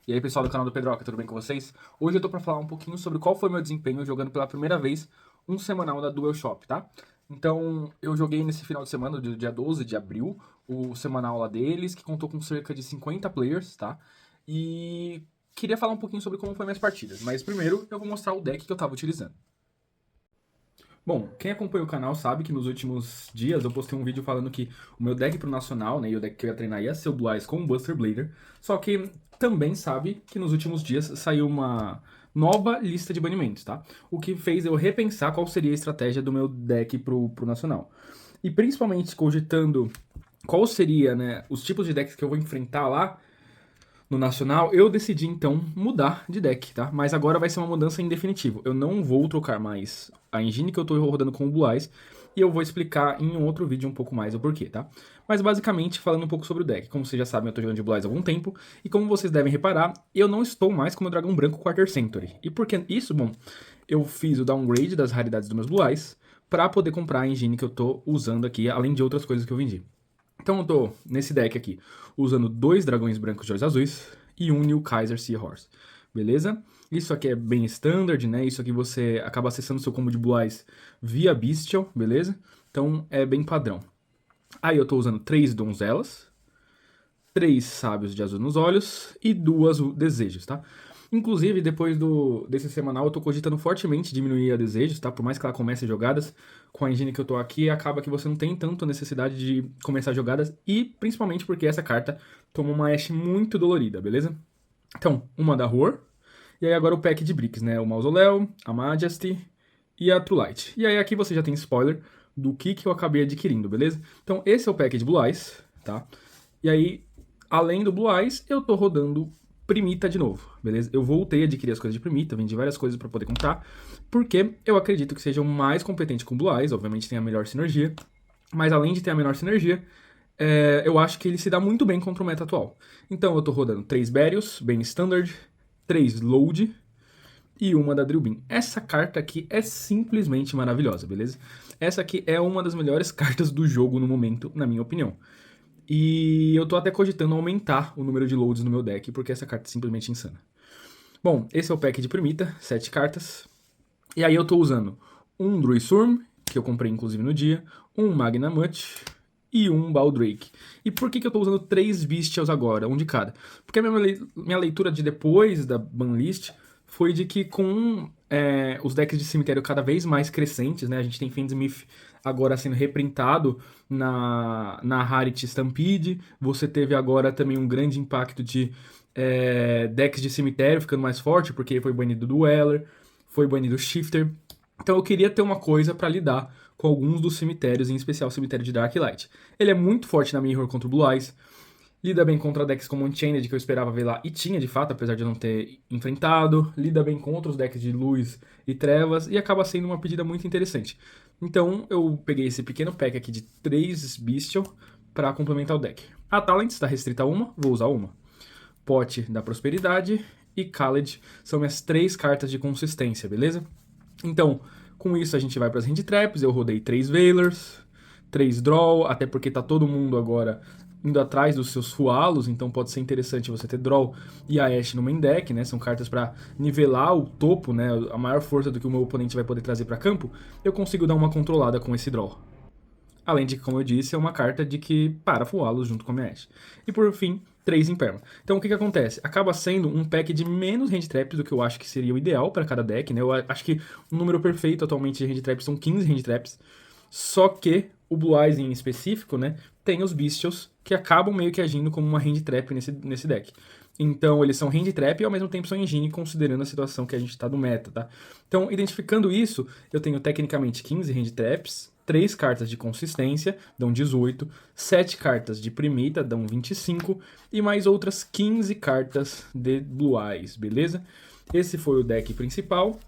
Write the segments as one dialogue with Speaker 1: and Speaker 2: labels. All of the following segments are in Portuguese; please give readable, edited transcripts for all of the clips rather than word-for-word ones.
Speaker 1: E aí, pessoal do canal do Pedroca, tudo bem com vocês? Hoje eu tô pra falar um pouquinho sobre qual foi meu desempenho jogando pela primeira vez um semanal da DualShop, tá? Então, eu joguei nesse final de semana, do dia 12 de abril, o semanal lá deles, que contou com cerca de 50 players, tá? E queria falar um pouquinho sobre como foram minhas partidas, mas primeiro eu vou mostrar o deck que eu tava utilizando. Bom, quem acompanha o canal sabe que nos últimos dias eu postei um vídeo falando que o meu deck pro Nacional, né, e o deck que eu ia treinar ia ser o Blue Eyes com o Buster Blader, só que também sabe que nos últimos dias saiu uma nova lista de banimentos, tá? O que fez eu repensar qual seria a estratégia do meu deck pro Nacional. E principalmente cogitando qual seria, né, os tipos de decks que eu vou enfrentar lá, no Nacional, eu decidi então mudar de deck, tá? Mas agora vai ser uma mudança em definitivo. Eu não vou trocar mais a engine que eu tô rodando com o Blue Eyes, e eu vou explicar em um outro vídeo um pouco mais o porquê, tá? Mas basicamente, falando um pouco sobre o deck. Como vocês já sabem, eu tô jogando de Blue Eyes há algum tempo, e como vocês devem reparar, eu não estou mais com o meu dragão branco Quarter Century. E por que isso? Bom, eu fiz o downgrade das raridades dos meus Blue Eyes pra poder comprar a engine que eu tô usando aqui, além de outras coisas que eu vendi. Então eu tô nesse deck aqui, usando 2 dragões brancos de olhos azuis e um New Kaiser Seahorse, beleza? Isso aqui é bem standard, né? Isso aqui você acaba acessando seu combo de Blue Eyes via Bestial, beleza? Então é bem padrão. Aí eu tô usando 3 donzelas, 3 sábios de azul nos olhos e 2 desejos, tá? Inclusive, depois desse semanal, eu tô cogitando fortemente diminuir a desejos, tá? Por mais que ela comece jogadas, com a engine que eu tô aqui, acaba que você não tem tanto a necessidade de começar jogadas, e principalmente porque essa carta toma uma Ashe muito dolorida, beleza? Então, uma da Roar, e aí agora o pack de bricks, né? O Mausoléu, a Majesty e a True Light. E aí aqui você já tem spoiler do que eu acabei adquirindo, beleza? Então, esse é o pack de Blue Eyes, tá? E aí, além do Blue Eyes, eu tô rodando Primita de novo, beleza? Eu voltei a adquirir as coisas de Primita, vendi várias coisas pra poder comprar, porque eu acredito que seja o mais competente com Blue Eyes, obviamente tem a melhor sinergia, mas além de ter a menor sinergia, eu acho que ele se dá muito bem contra o meta atual. Então eu tô rodando 3 Bérios, bem standard, 3 Load e uma da Drillbeam. Essa carta aqui é simplesmente maravilhosa, beleza? Essa aqui é uma das melhores cartas do jogo no momento, na minha opinião. E eu tô até cogitando aumentar o número de loads no meu deck, porque essa carta é simplesmente insana. Bom, esse é o pack de Primita, 7 cartas. E aí eu tô usando um Druisurm, que eu comprei inclusive no dia, um Magnamut e um Baldrake. E por que eu tô usando 3 Bestials agora, um de cada? Porque a minha leitura de depois da banlist foi de que com os decks de cemitério cada vez mais crescentes, né? A gente tem Fendsmith agora sendo reprintado na Rarity Stampede. Você teve agora também um grande impacto de decks de cemitério ficando mais forte, porque foi banido do Dweller, foi banido o Shifter. Então eu queria ter uma coisa pra lidar com alguns dos cemitérios, em especial o cemitério de Darklight. Ele é muito forte na Mirror contra o Blue Eyes, lida bem contra decks como Unchained, que eu esperava ver lá, e tinha de fato, apesar de eu não ter enfrentado, lida bem contra os decks de luz e trevas, e acaba sendo uma pedida muito interessante. Então eu peguei esse pequeno pack aqui de 3 Bestial para complementar o deck. A Talent está restrita a uma, vou usar uma. Pote da Prosperidade e Khaled são minhas 3 cartas de consistência, beleza? Então, com isso a gente vai para as hand traps, eu rodei 3 Veilers, 3 Draw, até porque tá todo mundo agora indo atrás dos seus fualos, então pode ser interessante você ter Draw e a Ashe no main deck, né? São cartas para nivelar o topo, né? A maior força do que o meu oponente vai poder trazer para campo, eu consigo dar uma controlada com esse Draw. Além de que, como eu disse, é uma carta de que para fuá-los junto com a minha Ashe. E por fim, 3 Imperma. Então o que acontece? Acaba sendo um pack de menos hand traps do que eu acho que seria o ideal para cada deck, né? Eu acho que o número perfeito atualmente de hand traps são 15 hand traps. Só que o Blue Eyes em específico, né, tem os Bestials que acabam meio que agindo como uma hand trap nesse deck. Então eles são hand trap e ao mesmo tempo são engine, considerando a situação que a gente tá do meta, tá? Então, identificando isso, eu tenho tecnicamente 15 hand traps, 3 cartas de consistência, dão 18, 7 cartas de primita, dão 25, e mais outras 15 cartas de Blue Eyes, beleza? Esse foi o deck principal.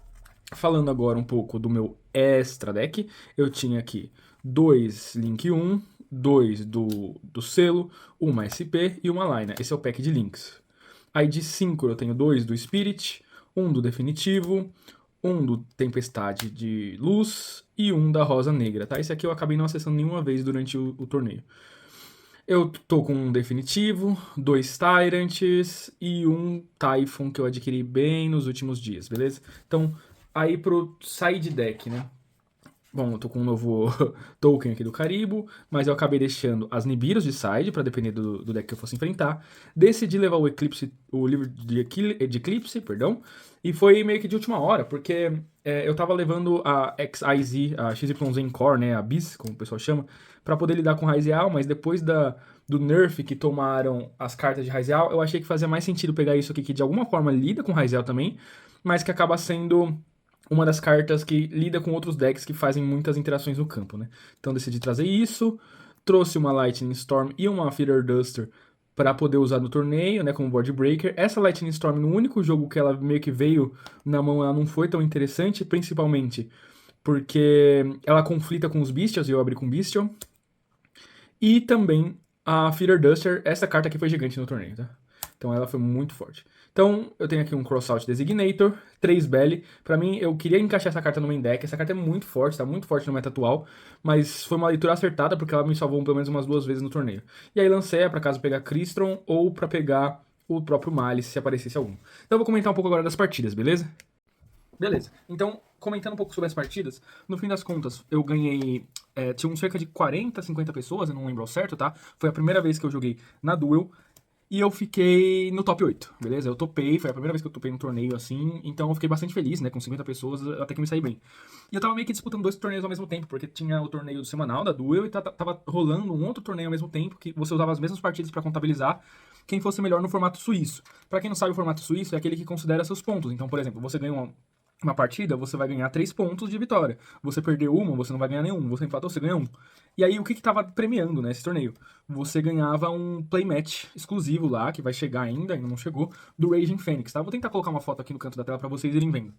Speaker 1: Falando agora um pouco do meu extra deck, eu tinha aqui 2 Link 1, 2 do selo, uma SP e uma Line. Esse é o pack de links. Aí de 5 eu tenho 2 do Spirit, um do Definitivo, um do Tempestade de Luz e um da Rosa Negra, tá? Esse aqui eu acabei não acessando nenhuma vez durante o torneio. Eu tô com um definitivo, 2 Tyrants e um Typhon que eu adquiri bem nos últimos dias, beleza? Então, aí pro side deck, né? Bom, eu tô com um novo token aqui do Caribo, mas eu acabei deixando as Nibiros de side, pra depender do deck que eu fosse enfrentar. Decidi levar o Eclipse, o livro de Eclipse, perdão, e foi meio que de última hora, porque eu tava levando a XIZ, a XYZ Core, né, a Bis, como o pessoal chama, pra poder lidar com Raizeal, mas depois do nerf que tomaram as cartas de Raizeal, eu achei que fazia mais sentido pegar isso aqui, que de alguma forma lida com Raizeal também, mas que acaba sendo uma das cartas que lida com outros decks que fazem muitas interações no campo, né? Então decidi trazer isso, trouxe uma Lightning Storm e uma Feather Duster para poder usar no torneio, né, como board breaker. Essa Lightning Storm, no único jogo que ela meio que veio na mão, ela não foi tão interessante, principalmente porque ela conflita com os Bestials, e eu abri com Bestial. E também a Feather Duster, essa carta aqui foi gigante no torneio, tá? Então ela foi muito forte. Então eu tenho aqui um Crossout Designator, 3 Belly. Pra mim, eu queria encaixar essa carta no main deck. Essa carta é muito forte, tá muito forte no meta atual. Mas foi uma leitura acertada porque ela me salvou pelo menos umas 2 vezes no torneio. E aí lancei pra caso pegar Crystron ou pra pegar o próprio Malice, se aparecesse algum. Então eu vou comentar um pouco agora das partidas, beleza? Beleza. Então, comentando um pouco sobre as partidas, no fim das contas, eu ganhei. Tinha cerca de 40, 50 pessoas, eu não lembro ao certo, tá? Foi a primeira vez que eu joguei na Duel. E eu fiquei no top 8, beleza? Eu topei, foi a primeira vez que eu topei no torneio assim, então eu fiquei bastante feliz, né? Com 50 pessoas, até que me saí bem. E eu tava meio que disputando 2 torneios ao mesmo tempo, porque tinha o torneio semanal da Duel e tava rolando um outro torneio ao mesmo tempo, que você usava as mesmas partidas pra contabilizar quem fosse melhor no formato suíço. Pra quem não sabe, o formato suíço é aquele que considera seus pontos. Então, por exemplo, você ganha uma partida, você vai ganhar 3 pontos de vitória. Você perdeu uma, você não vai ganhar nenhum. Você empatou, você ganha um. E aí, o que tava premiando nesse torneio? Você ganhava um playmatch exclusivo lá, que vai chegar ainda não chegou, do Raging Fênix, tá? Vou tentar colocar uma foto aqui no canto da tela pra vocês irem vendo.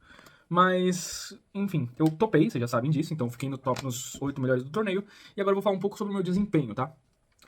Speaker 1: Mas, enfim, eu topei, vocês já sabem disso, então fiquei no top nos 8 melhores do torneio. E agora eu vou falar um pouco sobre o meu desempenho, tá?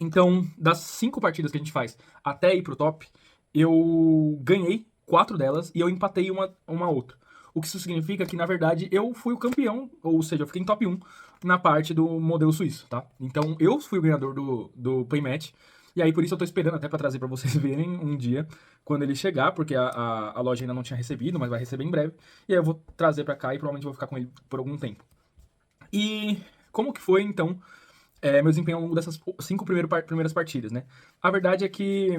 Speaker 1: Então, das 5 partidas que a gente faz até ir pro top, eu ganhei 4 delas e eu empatei uma outra. O que isso significa que, na verdade, eu fui o campeão, ou seja, eu fiquei em top 1 na parte do modelo suíço, tá? Então, eu fui o ganhador do playmatch, e aí por isso eu tô esperando até pra trazer pra vocês verem um dia, quando ele chegar, porque a loja ainda não tinha recebido, mas vai receber em breve, e aí eu vou trazer pra cá e provavelmente vou ficar com ele por algum tempo. E como que foi, então, meu desempenho ao longo dessas 5 primeiras partidas, né? A verdade é que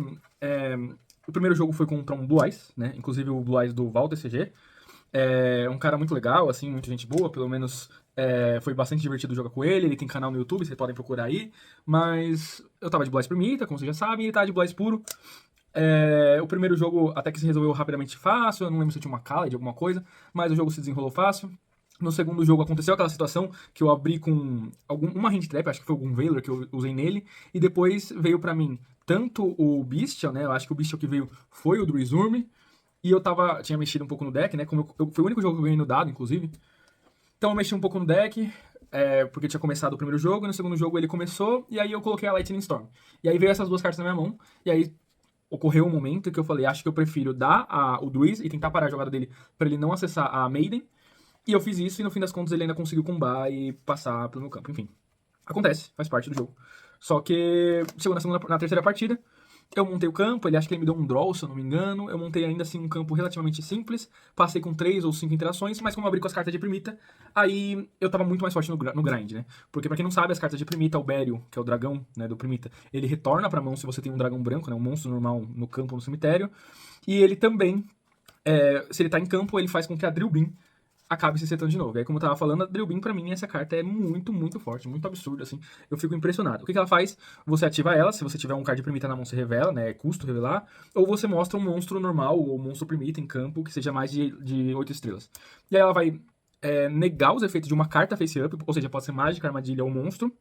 Speaker 1: o primeiro jogo foi contra um Blue Eyes, né? Inclusive o Blue Eyes do Walter CG. É um cara muito legal, assim, muita gente boa, pelo menos foi bastante divertido jogar com ele. Ele tem canal no YouTube, vocês podem procurar aí. Mas eu tava de Blaze Primita, como vocês já sabem, e ele tava de Blaze puro. O primeiro jogo até que se resolveu rapidamente fácil, eu não lembro se eu tinha uma Khaled, alguma coisa, mas o jogo se desenrolou fácil. No segundo jogo aconteceu aquela situação que eu abri com uma hand trap, acho que foi algum Valor que eu usei nele, e depois veio pra mim tanto o Bestial, né, eu acho que o Bestial que veio foi o Druizurm, e eu tinha mexido um pouco no deck, né, como foi o único jogo que eu ganhei no dado, inclusive. Então eu mexi um pouco no deck, porque tinha começado o primeiro jogo, e no segundo jogo ele começou, e aí eu coloquei a Lightning Storm. E aí veio essas 2 cartas na minha mão, e aí ocorreu um momento que eu falei, acho que eu prefiro dar o Druid e tentar parar a jogada dele pra ele não acessar a Maiden. E eu fiz isso e no fim das contas ele ainda conseguiu combar e passar pelo meu campo. Enfim, acontece, faz parte do jogo. Só que chegou na terceira partida, eu montei o campo, ele acha que ele me deu um draw, se eu não me engano. Eu montei ainda assim um campo relativamente simples, passei com 3 ou 5 interações, mas como eu abri com as cartas de primita, aí eu tava muito mais forte no grind, né? Porque pra quem não sabe, as cartas de primita, o Beryl, que é o dragão, né, do primita, ele retorna pra mão se você tem um dragão branco, né, um monstro normal no campo ou no cemitério. E ele também, se ele tá em campo, ele faz com que a Drill Beam acabe se setando de novo. E aí, como eu tava falando, a Drill Beam, pra mim, essa carta é muito, muito forte, muito absurda, assim. Eu fico impressionado. O que ela faz? Você ativa ela, se você tiver um card primita na mão, você revela, né? É custo revelar. Ou você mostra um monstro normal, ou um monstro primita em campo, que seja mais de 8 estrelas. E aí ela vai negar os efeitos de uma carta face-up, ou seja, pode ser mágica, armadilha ou monstro,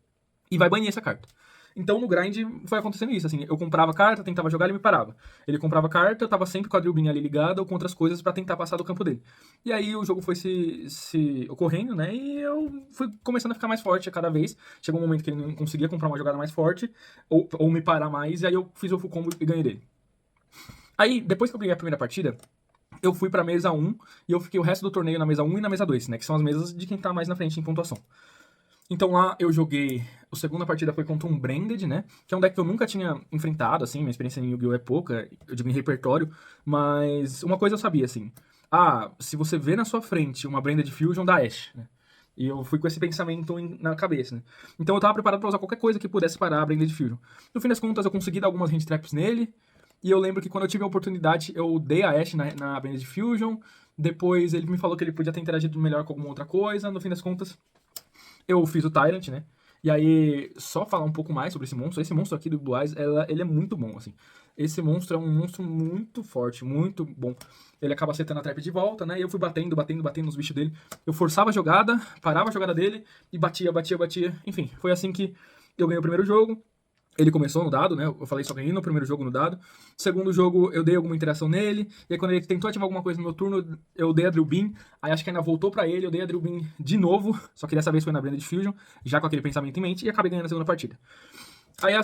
Speaker 1: e vai banir essa carta. Então no grind foi acontecendo isso, assim, eu comprava carta, tentava jogar, ele me parava. Ele comprava carta, eu tava sempre com a Drill Beam ali ligada ou com outras coisas pra tentar passar do campo dele. E aí o jogo foi se ocorrendo, né, e eu fui começando a ficar mais forte a cada vez. Chegou um momento que ele não conseguia comprar uma jogada mais forte, ou me parar mais, e aí eu fiz o full combo e ganhei dele. Aí, depois que eu ganhei a primeira partida, eu fui pra mesa 1 e eu fiquei o resto do torneio na mesa 1 e na mesa 2, né, que são as mesas de quem tá mais na frente em pontuação. Então lá eu joguei. A segunda partida foi contra um Branded, né? Que é um deck que eu nunca tinha enfrentado, assim. Minha experiência em Yu-Gi-Oh! É pouca, eu digo em repertório. Mas uma coisa eu sabia, assim. Ah, se você vê na sua frente uma Branded Fusion, dá Ashe, né? E eu fui com esse pensamento na cabeça, né? Então eu tava preparado pra usar qualquer coisa que pudesse parar a Branded Fusion. No fim das contas, eu consegui dar algumas hand traps nele. E eu lembro que quando eu tive a oportunidade, eu dei a Ashe na Branded Fusion. Depois ele me falou que ele podia ter interagido melhor com alguma outra coisa. No fim das contas, eu fiz o Tyrant, né? E aí, só falar um pouco mais sobre esse monstro. Esse monstro aqui do Blue Eyes, ele é muito bom, assim. Esse monstro é um monstro muito forte, muito bom. Ele acaba acertando a trap de volta, né? E eu fui batendo nos bichos dele. Eu forçava a jogada, parava a jogada dele e batia. Enfim, foi assim que eu ganhei o primeiro jogo. Ele começou no dado, né? Eu falei só ganhei no primeiro jogo no dado. Segundo jogo, eu dei alguma interação nele. E aí, quando ele tentou ativar alguma coisa no meu turno, eu dei a Drill Beam. Aí acho que ainda voltou pra ele, eu dei a Drill Beam de novo. Só que dessa vez foi na Branded Fusion, já com aquele pensamento em mente. E acabei ganhando a segunda partida. Aí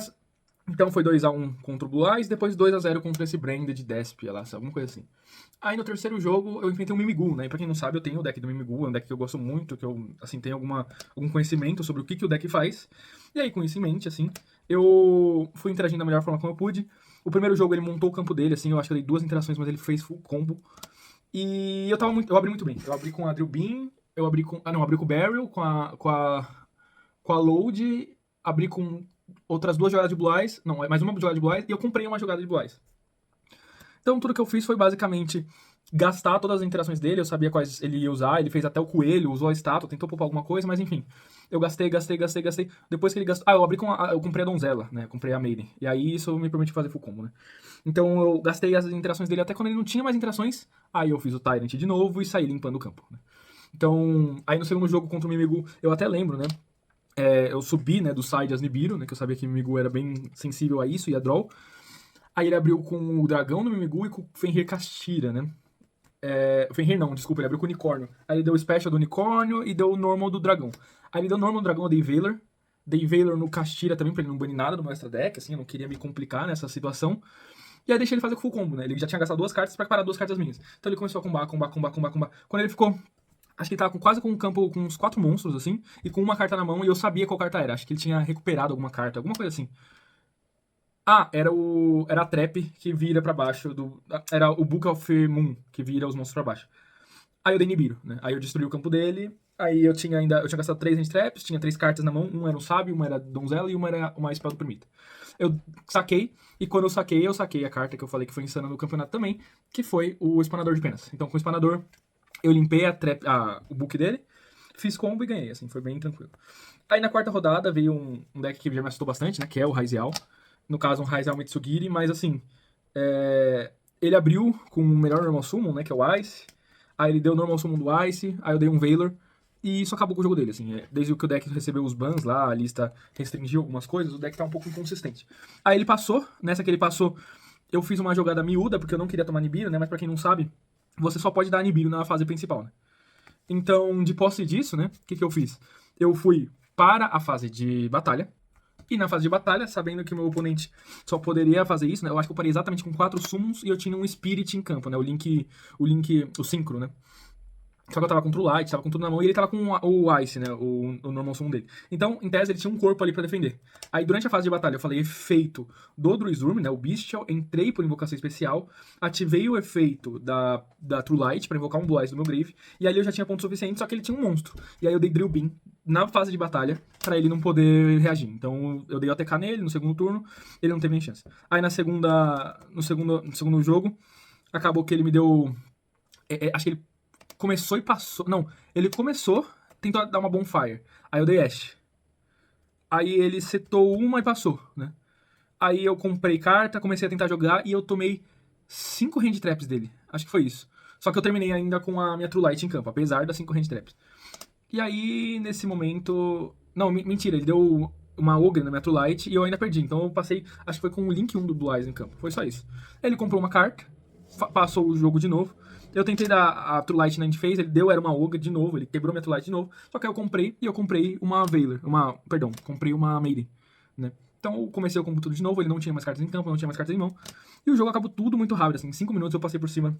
Speaker 1: então foi 2x1 contra o Blue Eyes, depois 2x0 contra esse Branded Despia lá, alguma coisa assim. Aí no terceiro jogo eu enfrentei o Mimigu, né? E pra quem não sabe, eu tenho o deck do Mimigu, é um deck que eu gosto muito, que eu, assim, tenho algum conhecimento sobre o que o deck faz. E aí, com isso em mente, assim, eu fui interagindo da melhor forma como eu pude. O primeiro jogo ele montou o campo dele, assim, eu acho que eu dei 2 interações, mas ele fez full combo. E eu abri muito bem. Eu abri com a Drill Beam, eu abri com. Ah, não, abri com o Barrel, com a Load, abri com outras 2 jogadas de Blue Eyes, não, mais uma jogada de Blue Eyes, e eu comprei uma jogada de Blue Eyes. Então tudo que eu fiz foi basicamente gastar todas as interações dele, eu sabia quais ele ia usar, ele fez até o coelho, usou a estátua, tentou poupar alguma coisa, mas enfim. Eu gastei. Depois que ele gastou. Ah, eu comprei a donzela, né? Comprei a Maiden. E aí isso me permite fazer full combo, né? Então eu gastei as interações dele até quando ele não tinha mais interações. Aí eu fiz o Tyrant de novo e saí limpando o campo, né? Então, aí no segundo jogo contra o Mimigu, eu até lembro, né? Eu subi, né, do side as Nibiru, né? Que eu sabia que o Mimigu era bem sensível a isso e a draw. Aí ele abriu com o dragão do Mimigu e com o Fenrir Castira, né? O Fenrir não, desculpa, ele abriu com o unicórnio. Aí ele deu o special do unicórnio e deu o normal do dragão. Aí ele deu o normal do dragão, eu dei Valor. Dei Valor no Castira também, pra ele não banir nada do meu extra deck, assim, eu não queria me complicar nessa situação. E aí deixei ele fazer o full combo, né? Ele já tinha gastado 2 cartas pra parar 2 cartas minhas. Então ele começou a combar. Quando ele ficou. Acho que ele tava quase com um campo com uns 4 monstros, assim, e com uma carta na mão, e eu sabia qual carta era. Acho que ele tinha recuperado alguma carta, alguma coisa assim. Ah, era a trap que vira pra baixo do. Era o Book of Moon que vira os monstros pra baixo. Aí eu dei Nibiru, né? Aí eu destruí o campo dele. Aí eu tinha gastado 3 hand traps, tinha 3 cartas na mão, uma era um sábio, uma era donzela e uma era uma spell do permita. Eu saquei, e quando eu saquei a carta que eu falei que foi insana no campeonato também, que foi o Espanador de Penas. Então com o Espanador, eu limpei o book dele, fiz combo e ganhei, assim, foi bem tranquilo. Aí na quarta rodada veio um deck que já me assustou bastante, né? Que é o Raizeal. No caso, um Raizeal Mitsugiri, mas assim. Ele abriu com o melhor Normal Summon, né? Que é o Ice. Aí ele deu o Normal Summon do Ice. Aí eu dei um Valor. E isso acabou com o jogo dele, assim. Desde que o deck recebeu os bans lá, a lista restringiu algumas coisas, o deck tá um pouco inconsistente. Aí ele passou. Nessa que ele passou, eu fiz uma jogada miúda, porque eu não queria tomar Nibiru, né? Mas pra quem não sabe, você só pode dar Nibiru na fase principal, né? Então, de posse disso, né? O que eu fiz? Eu fui para a fase de batalha. E na fase de batalha, sabendo que o meu oponente só poderia fazer isso, né? Eu acho que eu parei exatamente com 4 summons e eu tinha um Spirit em campo, né? O Synchro, né? Só que eu tava contra o Light, tava com tudo na mão, e ele tava com o Ice, né? O normal summon dele. Então, em tese, ele tinha um corpo ali pra defender. Aí, durante a fase de batalha, eu falei efeito do Druizurm, né? O Bestial, entrei por invocação especial, ativei o efeito da True Light pra invocar um Blue Eyes do meu Grave, e ali eu já tinha ponto suficiente, só que ele tinha um monstro. E aí eu dei Drill Beam na fase de batalha pra ele não poder reagir. Então, eu dei ATK nele no segundo turno, ele não teve nem chance. Aí, no segundo jogo, acabou que ele me deu... acho que ele começou e passou. Não, ele começou, tentou dar uma bonfire. Aí eu dei Ashe. Aí ele setou uma e passou, né? Aí eu comprei carta, comecei a tentar jogar e eu tomei 5 hand traps dele. Acho que foi isso. Só que eu terminei ainda com a minha True Light em campo, apesar das 5 hand traps. E aí, nesse momento. Não, mentira, ele deu uma Ogre na minha True Light e eu ainda perdi. Então eu passei, acho que foi com o Link 1 do Blue Eyes em campo. Foi só isso. Ele comprou uma carta, passou o jogo de novo. Eu tentei dar a True Light na Endphase, ele deu, era uma Ogre de novo, ele quebrou minha True Light de novo. Só que aí eu comprei uma Valor, comprei uma Maiden, né? Então eu comecei o combo tudo de novo, ele não tinha mais cartas em campo, não tinha mais cartas em mão. E o jogo acabou tudo muito rápido, assim, em 5 minutos eu passei por cima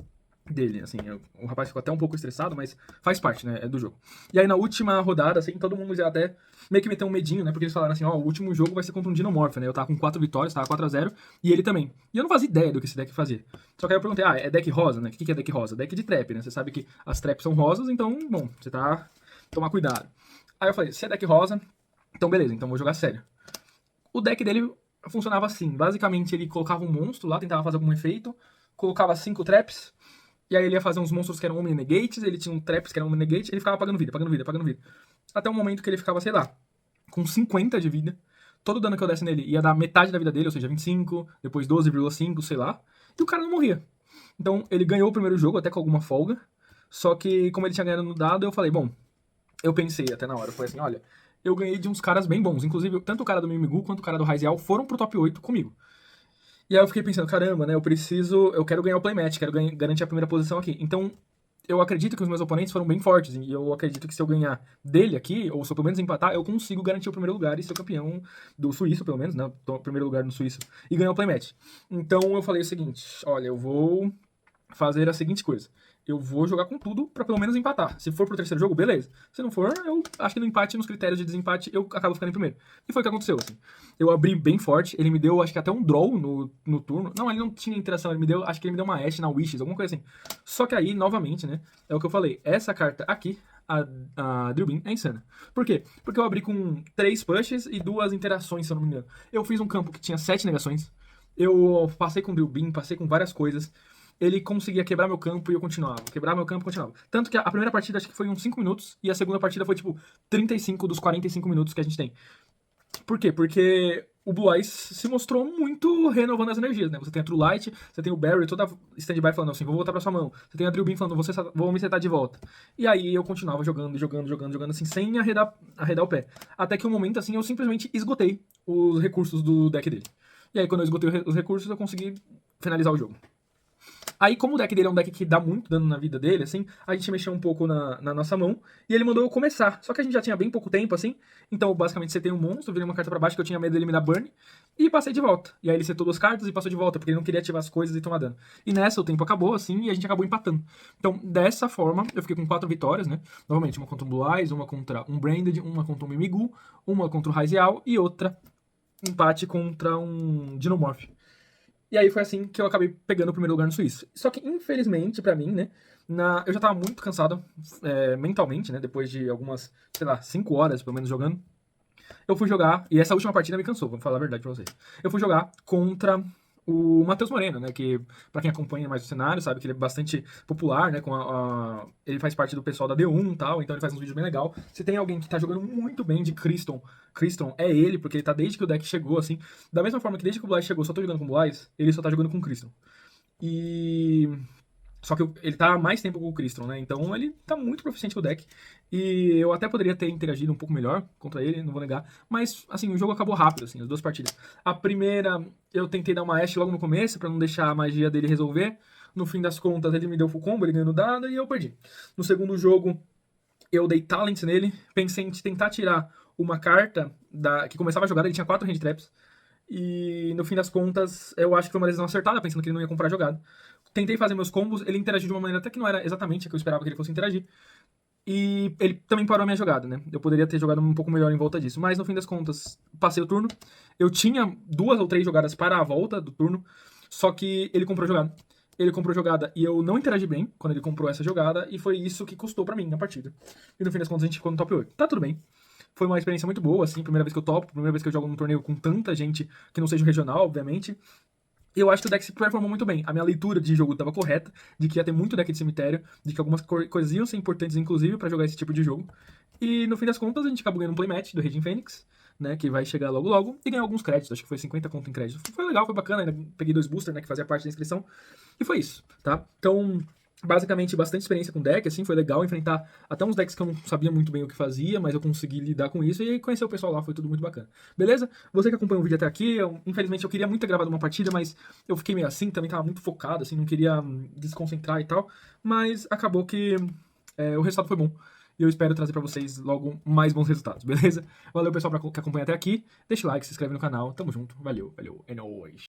Speaker 1: dele, assim, o rapaz ficou até um pouco estressado, mas faz parte, né, é do jogo. E aí na última rodada, assim, todo mundo já até meio que meteu um medinho, né, porque eles falaram assim, ó, o último jogo vai ser contra um Dinomorph, né, eu tava com 4 vitórias, tava 4-0, e ele também. E eu não fazia ideia do que esse deck fazia. Só que aí eu perguntei, é deck rosa, né, o que é deck rosa? Deck de trap, né, você sabe que as traps são rosas, então, bom, você tá, tomar cuidado. Aí eu falei, se é deck rosa, então beleza, então vou jogar sério. O deck dele funcionava assim, basicamente ele colocava um monstro lá, tentava fazer algum efeito, colocava 5 traps, e aí ele ia fazer uns monstros que eram Omni Negates, ele tinha um Traps que era um Omni Negate, ele ficava pagando vida, pagando vida, pagando vida. Até o momento que ele ficava, sei lá, com 50 de vida. Todo dano que eu desse nele ia dar metade da vida dele, ou seja, 25, depois 12,5, sei lá. E o cara não morria. Então ele ganhou o primeiro jogo, até com alguma folga. Só que, como ele tinha ganhado no dado, eu falei, bom, eu pensei até na hora, foi assim, olha, eu ganhei de uns caras bem bons. Inclusive, tanto o cara do Mimigu quanto o cara do Raizial foram pro top 8 comigo. E aí eu fiquei pensando, caramba, né? Eu quero ganhar o playmatch, quero garantir a primeira posição aqui. Então, eu acredito que os meus oponentes foram bem fortes. E eu acredito que se eu ganhar dele aqui, ou se eu pelo menos empatar, eu consigo garantir o primeiro lugar e ser campeão do Suíço, pelo menos, né? Primeiro lugar no Suíço. E ganhar o playmatch. Então eu falei o seguinte: olha, eu vou fazer a seguinte coisa. Eu vou jogar com tudo pra pelo menos empatar. Se for pro terceiro jogo, beleza. Se não for, eu acho que no empate, nos critérios de desempate, eu acabo ficando em primeiro. E foi o que aconteceu, assim. Eu abri bem forte, ele me deu, acho que até um draw no turno. Não, ele não tinha interação, acho que ele me deu uma Ashe na Wishes, alguma coisa assim. Só que aí, novamente, né, é o que eu falei. Essa carta aqui, a Drillbeam, é insana. Por quê? Porque eu abri com 3 pushes e 2 interações, se eu não me engano. Eu fiz um campo que tinha 7 negações. Eu passei com Drillbeam, passei com várias coisas. Ele conseguia quebrar meu campo e eu continuava. Quebrar meu campo e continuava. Tanto que a primeira partida acho que foi uns 5 minutos e a segunda partida foi tipo 35 dos 45 minutos que a gente tem. Por quê? Porque o Blue Eyes se mostrou muito renovando as energias, né? Você tem a True Light, você tem o Barry toda stand-by falando assim, vou voltar pra sua mão. Você tem a Drillbeam falando, vou me setar de volta. E aí eu continuava jogando, assim, sem arredar o pé. Até que um momento, assim, eu simplesmente esgotei os recursos do deck dele. E aí quando eu esgotei os recursos, eu consegui finalizar o jogo. Aí, como o deck dele é um deck que dá muito dano na vida dele, assim, a gente mexeu um pouco na nossa mão e ele mandou eu começar. Só que a gente já tinha bem pouco tempo, assim, então basicamente você tem um monstro, virei uma carta pra baixo que eu tinha medo dele me dar burn e passei de volta. E aí ele setou 2 cartas e passou de volta, porque ele não queria ativar as coisas e tomar dano. E nessa o tempo acabou, assim, e a gente acabou empatando. Então, dessa forma, eu fiquei com 4 vitórias, né? Novamente, uma contra um Blue Eyes, uma contra um Branded, uma contra um Mimigu, uma contra o Raizial e outra empate contra um Dinomorph. E aí foi assim que eu acabei pegando o primeiro lugar no Suíço. Só que, infelizmente, pra mim, né, eu já tava muito cansado mentalmente, né, depois de algumas, sei lá, 5 horas, pelo menos, jogando. Eu fui jogar, e essa última partida me cansou, vou falar a verdade pra vocês. Eu fui jogar contra o Matheus Moreno, né, que pra quem acompanha mais o cenário, sabe que ele é bastante popular, né, ele faz parte do pessoal da D1 e tal, então ele faz uns vídeos bem legal. Se tem alguém que tá jogando muito bem de Criston é ele, porque ele tá desde que o deck chegou, assim, da mesma forma que desde que o Blaze chegou, só tô jogando com o Blaze, ele só tá jogando com o Criston. E só que ele tá há mais tempo com o Crystron, né? Então ele tá muito proficiente com o deck. E eu até poderia ter interagido um pouco melhor contra ele, não vou negar. Mas, assim, o jogo acabou rápido, assim, as 2 partidas. A primeira, eu tentei dar uma Ashe logo no começo, pra não deixar a magia dele resolver. No fim das contas, ele me deu full combo, ele ganhou no dado e eu perdi. No segundo jogo, eu dei Talents nele. Pensei em tentar tirar uma carta que começava a jogada, ele tinha 4 hand traps. E no fim das contas, eu acho que foi uma decisão acertada, pensando que ele não ia comprar a jogada. Tentei fazer meus combos, ele interagiu de uma maneira até que não era exatamente a que eu esperava que ele fosse interagir. E ele também parou a minha jogada, né? Eu poderia ter jogado um pouco melhor em volta disso. Mas no fim das contas, passei o turno. Eu tinha 2 ou 3 jogadas para a volta do turno, só que ele comprou a jogada. Ele comprou a jogada e eu não interagi bem quando ele comprou essa jogada, e foi isso que custou pra mim na partida. E no fim das contas a gente ficou no top 8. Tá tudo bem. Foi uma experiência muito boa, assim, primeira vez que eu topo, primeira vez que eu jogo num torneio com tanta gente que não seja o regional, obviamente. Eu acho que o deck se performou muito bem. A minha leitura de jogo estava correta, de que ia ter muito deck de cemitério, de que algumas coisas iam ser importantes, inclusive, pra jogar esse tipo de jogo. E no fim das contas, a gente acabou ganhando um playmatch do Raging Fênix, né, que vai chegar logo logo, e ganhou alguns créditos, acho que foi 50 conto em crédito. Foi legal, foi bacana, ainda peguei 2 boosters, né, que fazia parte da inscrição, e foi isso, tá? Então, basicamente, bastante experiência com deck, assim, foi legal enfrentar até uns decks que eu não sabia muito bem o que fazia, mas eu consegui lidar com isso, e aí conhecer o pessoal lá, foi tudo muito bacana. Beleza? Você que acompanhou o vídeo até aqui, infelizmente eu queria muito ter gravado uma partida, mas eu fiquei meio assim, também tava muito focado, assim, não queria desconcentrar e tal, mas acabou que o resultado foi bom. E eu espero trazer pra vocês logo mais bons resultados, beleza? Valeu, pessoal, que acompanha até aqui. Deixa o like, se inscreve no canal. Tamo junto. Valeu, valeu. É nóis.